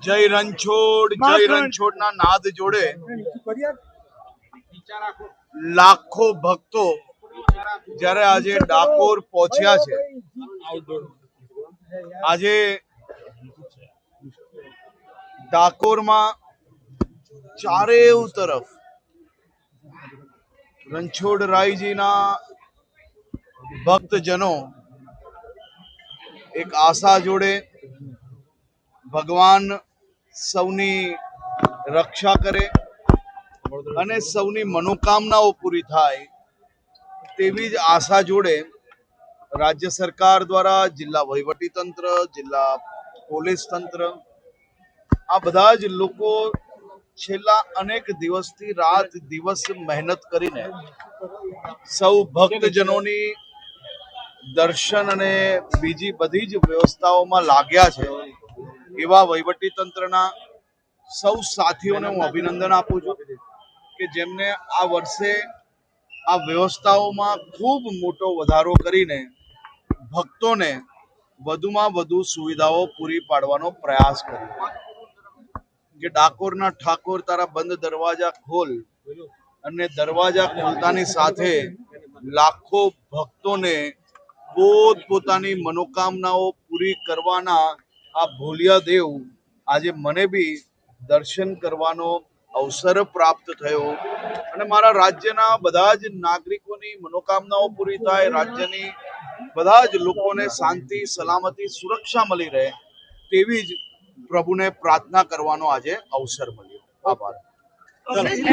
જય રણછોડના નાદ જોડે લાખો ભક્તો જ્યારે આજે ડાકોર પહોંચ્યા છે, આજે ડાકોરમાં ચારેય તરફ રણછોડરાયજીના ભક્તજનો એક આશા જોડે ભગવાન સૌની રક્ષા કરે અને સૌની મનોકામનાઓ પૂરી થાય તેવી જ આશા જોડે રાજ્ય સરકાર દ્વારા જિલ્લા વહીવટી તંત્ર, જિલ્લા પોલીસ તંત્ર, આ બધા જ લોકો છેલ્લા અનેક દિવસથી રાત દિવસ મહેનત કરીને સૌ ભક્તજનોની દર્શન અને બીજી બધી જ વ્યવસ્થાઓમાં લાગ્યા છે. એવા વહીવટી તંત્રના સૌ સાથીઓને હું અભિનંદન આપું છું કે જેમને આ વર્ષે આ વ્યવસ્થાઓમાં ખૂબ મોટો વધારો કરીને ભક્તોને વધુમાં વધુ સુવિધાઓ પૂરી પાડવાનો પ્રયાસ કર્યો કે ડાકોરના ઠાકોર તારા બંધ દરવાજા ખોલ, અને દરવાજા ખોલતાની સાથે લાખો ભક્તોને પોતપોતાની મનોકામનાઓ પૂરી કરવાના આ ભોલિયા દેવ આજે મને બી દર્શન કરવાનો અવસર પ્રાપ્ત થયો અને મારા રાજ્યના બધા જ નાગરિકોની મનોકામનાઓ પૂરી થાય, રાજ્યની બધા જ લોકોને શાંતિ, સલામતી, સુરક્ષા મળી રહે તેવી જ પ્રભુને પ્રાર્થના કરવાનો આજે અવસર મળ્યો. આભાર.